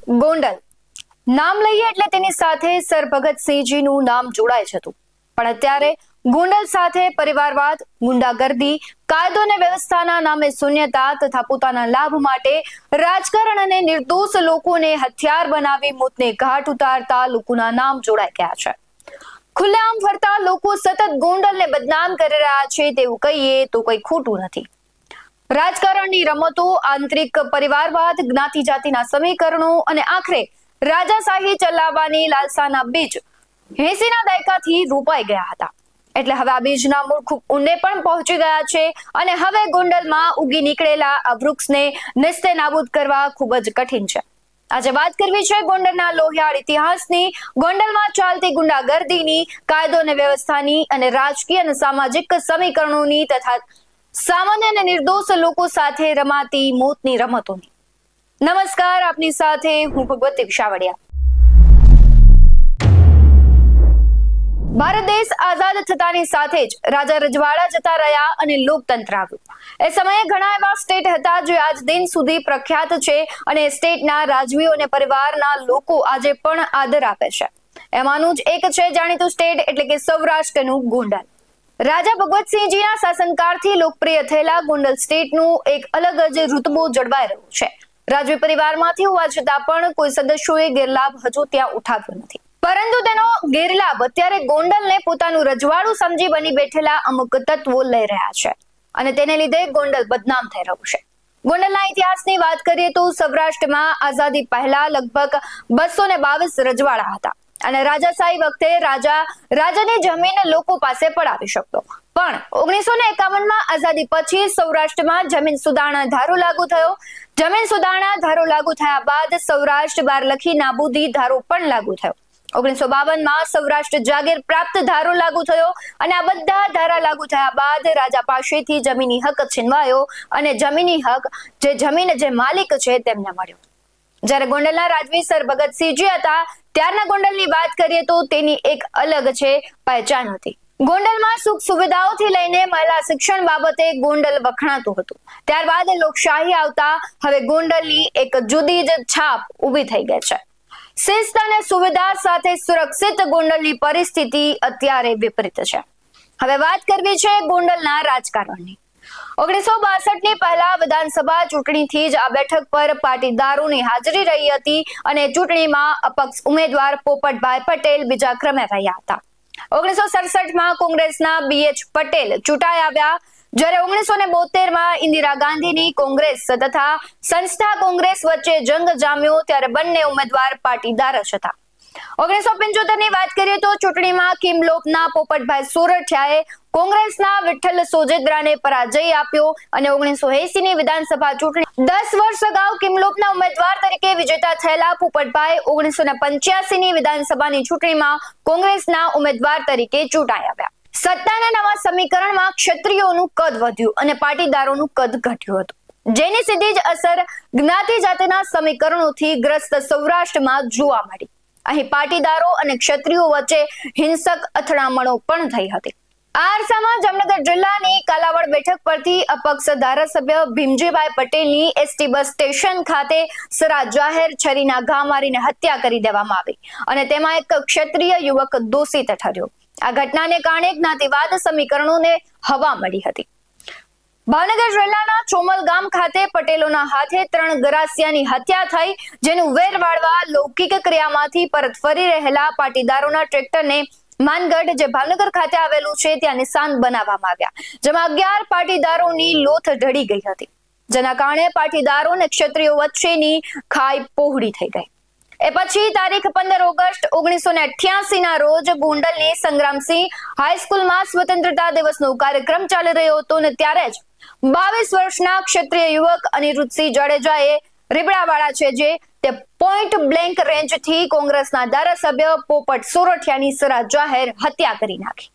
ગોંડલ નામ લઈએ એટલે તેની સાથે સર ભગતસિંહજીનું નામ જોડાય છે. પણ અત્યારે ગોંડલ સાથે પરિવારવાદ, ગુંડાગર્દી, કાયદો અને વ્યવસ્થાના નામે શૂન્યતા તથા પોતાના લાભ માટે રાજકારણ અને નિર્દોષ લોકોને હથિયાર બનાવી મોતને ઘાટ ઉતારતા લોકોના નામ જોડાઈ ગયા છે. ખુલ્લેઆમ ફરતા લોકો સતત ગોંડલને બદનામ કરી રહ્યા છે તેવું કહીએ તો કંઈ ખોટું નથી. રાજકારણની રમતો, આંતરિક પરિવારવાદ, જ્ઞાતિ જાતિના સમીકરણો અને આખરે રાજાશાહી ચલાવવાની લાલસાના બીજ 80ના દાયકાથી રોપાઈ ગયા હતા. એટલે હવે આ બીજના મૂળ ખૂબ ઊંડે પણ પહોંચી ગયા છે અને હવે ગોંડલમાં ઉગી નીકળેલા આ વૃક્ષને નિસ્તે નાબૂદ કરવા ખૂબ જ કઠિન છે. આજે વાત કરવી છે ગોંડલના લોહિયાળ ઇતિહાસની, ગોંડલમાં ચાલતી ગુંડાગર્દીની, કાયદો અને વ્યવસ્થાની અને રાજકીય અને સામાજિક સમીકરણોની તથા સામાન્ય અને નિર્દોષ લોકો સાથે રમાતી મોતની રમતોની. નમસ્કાર, આપની સાથે હું ભગવતી વિશાવડિયા. ભારત દેશ આઝાદ થતાની સાથે જ રાજા રજવાડા જતા રહ્યા અને લોકતંત્ર આવ્યું. એ સમયે ઘણા એવા સ્ટેટ હતા જે આજ દિન સુધી પ્રખ્યાત છે અને સ્ટેટના રાજવીઓ અને પરિવારના લોકો આજે પણ આદર આપે છે. એમાંનું જ એક છે જાણીતું સ્ટેટ એટલે કે સૌરાષ્ટ્રનું ગોંડલ. રાજા ભગવતસિંહજીના શાસનકાળથી લોકપ્રિય થયેલા ગોંડલ સ્ટેટનું એક અલગ જ ઋતબો જળવાઈ રહ્યો છે. રાજવી પરિવારમાંથી હોવા છતાં પણ કોઈ સદસ્યોએ ગેરલાભ હજુ ત્યાં ઉઠાવ્યો નથી. પરંતુ તેનો ગેરલાભ અત્યારે ગોંડલને પોતાનું રજવાડું સમજી બની બેઠેલા અમુક તત્વો લઈ રહ્યા છે અને તેને લીધે ગોંડલ બદનામ થઈ રહ્યું છે. ગોંડલના ઇતિહાસની વાત કરીએ તો સૌરાષ્ટ્રમાં આઝાદી પહેલા લગભગ 222 રજવાડા હતા અને રાજાશાહી વખતે રાજાની જમીન લોકો પાસે પડાવી શકતો. પણ 1951માં આઝાદી પછી સૌરાષ્ટ્રમાં જમીન સુધારણા ધારો લાગુ થયો. જમીન સુધારણા ધારો લાગુ થયા બાદ સૌરાષ્ટ્ર બાર લખી નાબૂદી ધારો પણ લાગુ થયો. 1952માં સૌરાષ્ટ્ર જાગીર પ્રાપ્ત ધારો લાગુ થયો અને આ બધા ધારા લાગુ થયા બાદ રાજા પાસેથી જમીની હક છીનવાયો અને જમીની હક જે માલિક છે તેમને મળ્યો. જ્યારે ગોંડલના રાજવી સર ભગતસિંહજી હતા ત્યારના ગોંડલની વાત કરીએ તો તેની એક અલગ છે પહેચાન હતી. ગોંડલમાં સુખ સુવિધાઓથી લઈને મહિલા શિક્ષણ બાબતે ગોંડલ વખણાતું હતું. ત્યારબાદ લોકશાહી આવતા હવે ગોંડલની એક જુદી જ છાપ ઊભી થઈ ગઈ છે. શિસ્ત અને સુવિધા સાથે સુરક્ષિત ગોંડલની પરિસ્થિતિ અત્યારે વિપરીત છે. હવે વાત કરવી છે ગોંડલના રાજકારણની. 1962ની પહેલા વિધાનસભા ચૂંટણીથી જ આ બેઠક પર પાટીદારોની હાજરી રહી હતી અને ચૂંટણીમાં અપક્ષ ઉમેદવાર પોપટભાઈ પટેલ બીજા ક્રમે રહ્યા હતા. 1967માં કોંગ્રેસના BH પટેલ ચૂંટાઈ આવ્યા. જ્યારે 1972માં ઇન્દિરા ગાંધીની કોંગ્રેસ તથા સંસ્થા કોંગ્રેસ વચ્ચે જંગ જામ્યો ત્યારે બંને ઉમેદવાર પાટીદાર જ હતા. 1975ની વાત કરીએ તો ચૂંટણીમાં કિમલોપના પોપટભાઈ સોરઠિયાએ કોંગ્રેસના વિઠ્ઠલ સોજિત્રાને પરાજય આપ્યો અને 1980ની વિધાનસભા ચૂંટણી 10 વર્ષ અગાઉ કિમલોપના ઉમેદવાર તરીકે વિજેતા થયેલા પોપટભાઈ 1985ની વિધાનસભાની ચૂંટણીમાં કોંગ્રેસના ઉમેદવાર તરીકે ચૂંટાઈ આવ્યા. સત્તાના નવા સમીકરણમાં ક્ષત્રિયોનું કદ વધ્યું અને પાટીદારોનું કદ ઘટ્યું હતું, જેની સીધી જ અસર જ્ઞાતિ જાતિના સમીકરણોથી ગ્રસ્ત સૌરાષ્ટ્રમાં જોવા મળી. અહીં પાટીદારો અને ક્ષત્રિયો વચ્ચે હિંસક અથડામણો પણ થઈ હતી. આ અરસામાં જામનગર જિલ્લાની કાલાવડ બેઠક પરથી અપક્ષ ધારાસભ્ય ભીમજીભાઈ પટેલની એસટી બસ સ્ટેશન ખાતે સરા જાહેર છરીના ઘા મારીને હત્યા કરી દેવામાં આવી અને તેમાં એક ક્ષત્રિય યુવક દોષિત ઠર્યો. આ ઘટનાને કારણે જ્ઞાતિવાદ સમીકરણોને હવા મળી હતી. ભાવનગર જિલ્લાના ચોમલ ગામ ખાતે પટેલોના હાથે 3 ગરાસિયાની હત્યા થઈ, જેનું વેર વાળવા લૌકિક ક્રિયામાંથી પરત ફરી રહેલા પાટીદારોના ટ્રેક્ટરને માનગઢ જે ભાવનગર ખાતે આવેલું છે ત્યાં નિશાન બનાવવામાં આવ્યા, જેમાં 11 પાટીદારોની લોથ ઢળી ગઈ હતી, જેના કારણે પાટીદારો અને ક્ષત્રિયો વચ્ચેની ખાઈ પહોળી થઈ ગઈ. એ પછી તારીખ 15 ઓગસ્ટ 1988ના રોજ ગોંડલની સંગ્રામસિંહ હાઈસ્કૂલમાં સ્વતંત્રતા દિવસનો કાર્યક્રમ ચાલી રહ્યો હતો અને ત્યારે જ 22 વર્ષના ક્ષત્રિય યુવક અનિરુદ્ધસિંહ જાડેજાએ રીબડાવાળા છે જે તે પોઈન્ટ બ્લેન્ક રેન્જથી કોંગ્રેસના ધારાસભ્ય પોપટ સોરઠિયાની સરા જાહેર હત્યા કરી નાખી.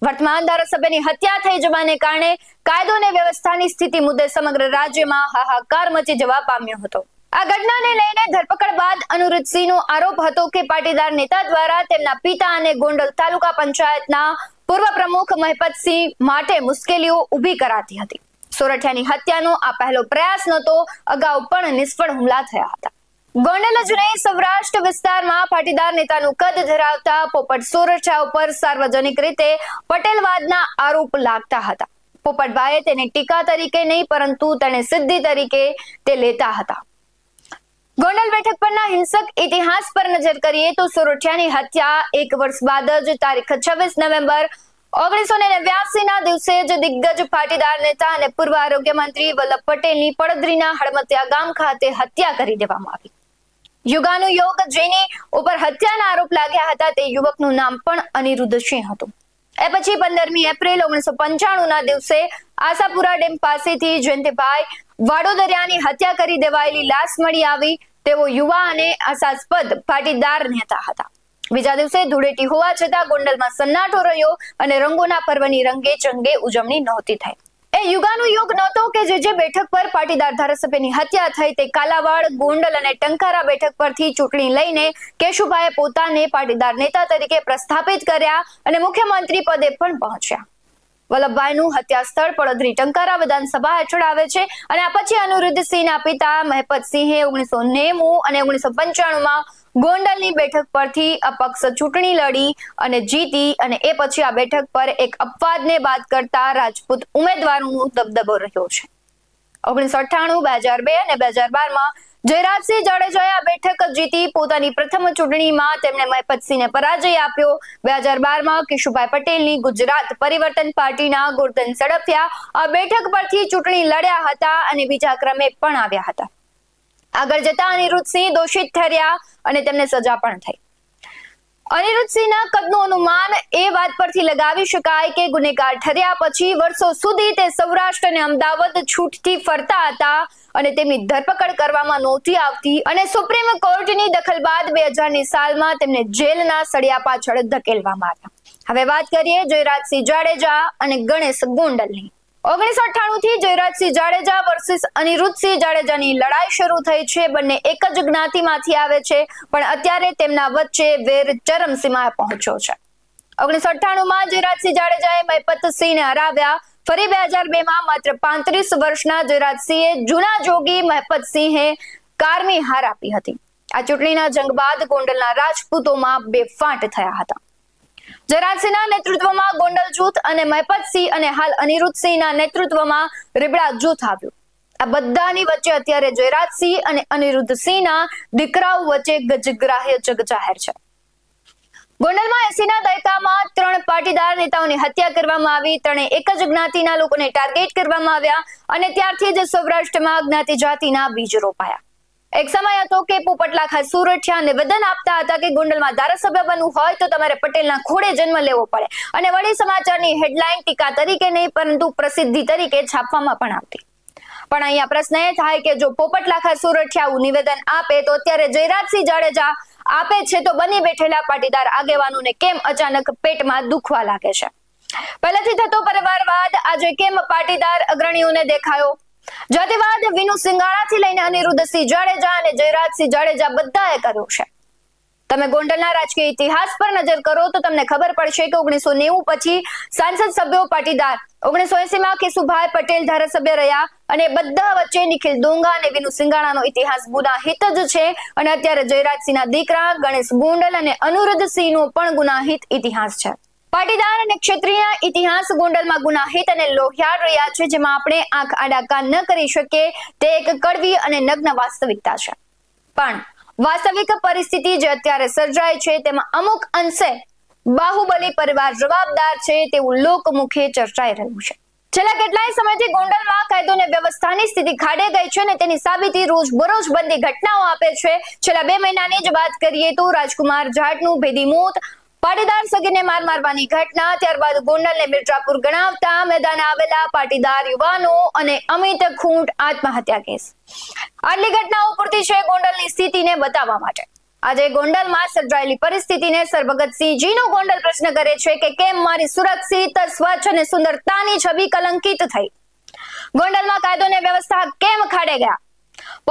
વર્તમાન ધારાસભ્યની હત્યા થઈ જવાને કારણે કાયદો અને વ્યવસ્થાની સ્થિતિ મુદ્દે સમગ્ર રાજ્યમાં હાહાકાર મચી જવા પામ્યો હતો. આ ઘટનાને લઈને ધરપકડ બાદ અનિરુદ્ધસિંહનો આરોપ હતો કે પાટીદાર નેતા દ્વારા તેમના પિતા અને ગોંડલ તાલુકા પંચાયતના પૂર્વ પ્રમુખ મહિપતસિંહ માટે મુશ્કેલીઓ ઊભી કરાતી હતી. સોરઠિયાની હત્યાનો આ પહેલો પ્રયાસ નહોતો, અગાઉ પણ નિષ્ફળ હુમલા થયા હતા. ગોંડલ જ નહીં, સૌરાષ્ટ્ર વિસ્તારમાં પાટીદાર નેતાનું કદ ધરાવતા પોપટ સોરઠિયા ઉપર સાર્વજનિક રીતે પટેલવાદના આરોપ લાગતા હતા. પોપટભાઈએ તેને ટીકા તરીકે નહીં પરંતુ તેને સિદ્ધિ તરીકે તે લેતા હતા. ગોંડલ બેઠક પરના હિંસક ઇતિહાસ પર નજર કરીએ તો સોરઠિયાની હત્યા 1 વર્ષ બાદ જ તારીખ 26 નવેમ્બર 1989 ના દિવસે જ દિગ્ગજ પાટીદાર નેતા અને પૂર્વ આરોગ્ય મંત્રી વલ્લભ પટેલની પડદરીના હળમતિયા ગામ ખાતે હત્યા કરી દેવામાં આવી. યુગાનુયોગ જેની ઉપર હત્યાના આરોપ લાગ્યા હતા તે યુવકનું નામ પણ અનિરુદ્ધ સિંહ હતું. એ પછી 15મી એપ્રિલ 1995 ના દિવસે આશાપુરા ડેમ પાસેથી જયંતિભાઈ વાડોદરિયાની હત્યા કરી દેવાયેલી લાશ મળી આવી. તેઓ યુવા અને આશાસ્પદ પાટીદાર નેતા હતા. બીજા દિવસે ધૂળેટી હોવા છતાં ગોંડલમાં સન્નાટો રહ્યો અને રંગોના પર્વની રંગે ચંગે ઉજવણી નહોતી થઈ. એ યુગાનુયુગ નહોતો કે જે બેઠક પર પાટીદાર ધારાસભ્યની હત્યા થઈ તે કાલાવાડ, ગોંડલ અને ટંકારા બેઠક પરથી ચૂંટણી લઈને કેશુભાઈએ પોતાને પાટીદાર નેતા તરીકે પ્રસ્થાપિત કર્યા અને મુખ્યમંત્રી પદે પણ પહોંચ્યા. વલ્લભભાઈનું હત્યા સ્થળ પડદરી ટંકારા વિધાનસભા હેઠળ આવે છે અને આ પછી અનિરુદ્ધસિંહના પિતા મહેપતસિંહે 1990 અને 1995માં ગોંડલની બેઠક પરથી અપક્ષ ચૂંટણી લડી અને જીતી અને એ પછી આ બેઠક પર એક અપવાદને બાદ કરતા રાજપૂત ઉમેદવારોનો દબદબો રહ્યો છે. 1998, 2002 અને 2012માં જયરાજસિંહ જાડેજાએ આ બેઠક જીતી પોતાની પ્રથમ ચૂંટણીમાં તેમણે મહેપતસિંહને પરાજય આપ્યો. 2012માં કેશુભાઈ પટેલની ગુજરાત પરિવર્તન પાર્ટીના ગોરધન ઝડફિયા આ બેઠક પરથી ચૂંટણી લડ્યા હતા અને બીજા ક્રમે પણ આવ્યા હતા. આગળ જતા અનિરુદ્ધસિંહ દોષિત ઠર્યા અને તેમને સજા પણ થઈ. અનિરુદ્ધસિંહના કદનું અનુમાન એ વાત પરથી લગાવી શકાય કે ગુનેગાર ઠર્યા પછી વર્ષો સુધી તે સૌરાષ્ટ્ર અને અમદાવાદ છૂટથી ફરતા હતા અને તેમની ધરપકડ કરવામાં નહોતી આવતી અને સુપ્રીમ કોર્ટની દખલ બાદ 2000ની સાલમાં તેમને જેલના સળિયા પાછળ ધકેલવામાં આવ્યા. હવે વાત કરીએ જયરાજસિંહ જાડેજા અને ગણેશ ગોંડલની. 1998 થી જયરાજસિંહ જાડેજા વર્સિસ અનિરુદ્ધસિંહ જાડેજાની લડાઈ શરૂ થઈ છે. બંને એક જ જ્ઞાતિમાંથી આવે છે પણ અત્યારે તેમના વચ્ચે વેર ચરમસીમાએ પહોંચ્યો છે. 1998માં જયરાજસિંહ જાડેજાએ મહેપતસિંહને હરાવ્યા. ફરી 2002માં માત્ર 35 વર્ષના જયરાજસિંહે જૂના જોગી મહેપતસિંહે કારમી હાર આપી હતી. આ ચૂંટણીના જંગ બાદ ગોંડલના રાજપૂતોમાં બે ફાંટ થયા હતા. જયરાજસિંહના નેતૃત્વમાં ગોંડલ જૂથ અને મહેપતસિંહ અને હાલ અનિરુદ્ધસિંહના નેતૃત્વમાં રીબડા જૂથ આવ્યું. આ બધાની વચ્ચે અત્યારે જયરાજસિંહ અને અનિરુદ્ધસિંહના દીકરાઓ વચ્ચે ગજગ્રાહ્ય જગ જાહેર છે. ગોંડલમાં 80ના દાયકામાં 3 પાટીદાર નેતાઓની હત્યા કરવામાં આવી. ત્રણે એક જ જ્ઞાતિના લોકોને ટાર્ગેટ કરવામાં આવ્યા અને ત્યારથી જ સૌરાષ્ટ્રમાં જ્ઞાતિ જાતિના બીજ રોપાયા. એક સમય હતો કે પોપટલાખા સોરઠિયા નિવેદન આપતા હતા કે ગોંડલમાં ધારાસભ્ય બનવું હોય તો તમારે પટેલના ખોળે જન્મ લેવો પડે અને વળી સમાચારની હેડલાઇન ટીકા તરીકે નહીં પરંતુ પ્રસિદ્ધિ તરીકે છાપવામાં પણ આવતી. પણ અહીંયા પ્રશ્ન એ થાય કે જો પોપટલાખા સોરઠિયા નિવેદન આપે તો અત્યારે જયરાજસિંહ જાડેજા આપે છે તો બની બેઠેલા પાટીદાર આગેવાનોને કેમ અચાનક પેટમાં દુખવા લાગે છે? પહેલેથી થતો પરિવારવાદ આજે કેમ પાટીદાર અગ્રણીઓને દેખાયો? જાતિવાદ વિનુ સિંગાણાથી લઈને અનિરુદ્ધસિંહ જાડેજા અને જયરાજસિંહ જાડેજા બધાએ કર્યો છે. તમે ગોંડલના રાજકીય ઇતિહાસ પર નજર કરો તો તમને ખબર પડશે કે 1990 પછી સાંસદ સભ્યો પાટીદાર, 1980માં કેશુભાઈ પટેલ ધારાસભ્ય રહ્યા અને બધા વચ્ચે નિખિલ ડોંગા અને વિનુ સિંગાણાનો ઇતિહાસ ગુનાહિત જ છે અને અત્યારે જયરાજસિંહના દીકરા ગણેશ ગોંડલ અને અનિરુદ્ધસિંહનો પણ ગુનાહિત ઇતિહાસ છે. પાટીદાર અને ક્ષત્રિય ઇતિહાસ ગોંડલમાં ગુનાહિત અને લોહિયાળ રહ્યા છે જેમાં આપણે આંખ આડા કાન ન કરી શકીએ. તે એક કડવી અને નગ્ન વાસ્તવિકતા છે. પણ વાસ્તવિક પરિસ્થિતિ જે અત્યારે સર્જાય છે તેમાં અમુક અંશે બાહુબલી પરિવાર જવાબદાર છે તેવું લોકમુખે ચર્ચાઈ રહ્યું છે. છેલ્લા કેટલાય સમયથી ગોંડલમાં કાયદો અને વ્યવસ્થાની સ્થિતિ ખાડે ગઈ છે અને તેની સાબિતી રોજબરોજ બનતી ઘટનાઓ આપે છે. છેલ્લા 2 મહિનાની જ વાત કરીએ તો રાજકુમાર જાટનું ભેદી મોત, પાટીદાર સગીરને મારવાની ઘટના, ત્યારબાદ ગોંડલને મિર્જાપુર ગણાવતા મેદાને આવેલા પાટીદાર યુવાનો અને અમિત ખૂંટ આત્મહત્યા કેસ. આટલી ઘટનાઓ પૂરતી છે ગોંડલની સ્થિતિને બતાવવા માટે. આજે ગોંડલમાં સર્જાયેલી પરિસ્થિતિને સરભગતસિંહજીનો ગોંડલ પ્રશ્ન કરે છે કે કેમ મારી સુરક્ષિત, સ્વચ્છ અને સુંદરતાની છબી કલંકિત થઈ? ગોંડલમાં કાયદો અને વ્યવસ્થા કેમ ખાડે ગયા?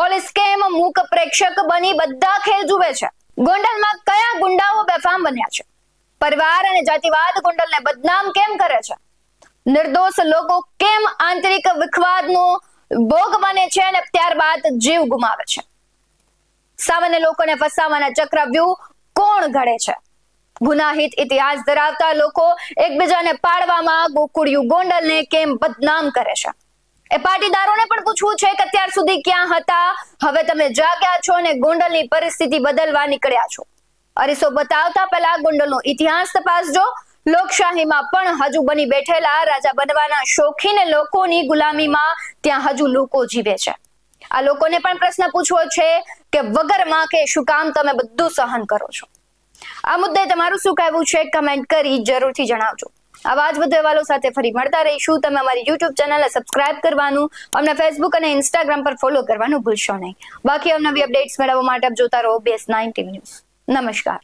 પોલીસ કેમ મૂક પ્રેક્ષક બની બધા ખેલ જુએ છે? ગોંડલમાં કયા ગુંડાઓ બેફામ બન્યા છે? પરિવાર અને જાતિવાદ ગોંડલને બદનામ કેમ કરે છે? નિર્દોષ લોકો કેમ આંતરિક વિખવાદનો ભોગ બને છે અને ત્યારબાદ જીવ ગુમાવે છે? સામાન્ય લોકોને ફસાવવાના ચક્રવ્યૂહ કોણ ઘડે છે? ગુનાહિત ઇતિહાસ ધરાવતા લોકો એકબીજાને પાડવામાં ગોકુળિયું ગોંડલને કેમ બદનામ કરે છે? એ પાટીદારોને પણ પૂછવું છે કે અત્યાર સુધી ક્યાં હતા? હવે તમે જાગ્યા છો અને ગોંડલની પરિસ્થિતિ બદલવા નીકળ્યા છો. અરીસો બતાવતા પહેલા ગોંડલનો ઇતિહાસ તપાસજો. લોકશાહીમાં પણ હજુ બની બેઠેલા રાજા બનવાના શોખીન લોકોની ગુલામીમાં ત્યાં હજુ લોકો જીવે છે. આ લોકોને પણ પ્રશ્ન પૂછવો છે કે વગર માં કે શું કામ તમે બધું સહન કરો છો? આ મુદ્દે તમારું શું કહેવું છે? કમેન્ટ કરી જરૂરથી જણાવજો. આવા જ વધુ અહેવાલો સાથે ફરી મળતા રહીશું. તમે અમારી YouTube ચેનલને સબસ્ક્રાઇબ કરવાનું, અમને Facebook અને Instagram પર ફોલો કરવાનું ભૂલશો નહીં. બાકી અવનવી અપડેટ્સ મેળવવા માટે આપ જોતા રહો BS9 TV ન્યૂઝ. નમસ્કાર.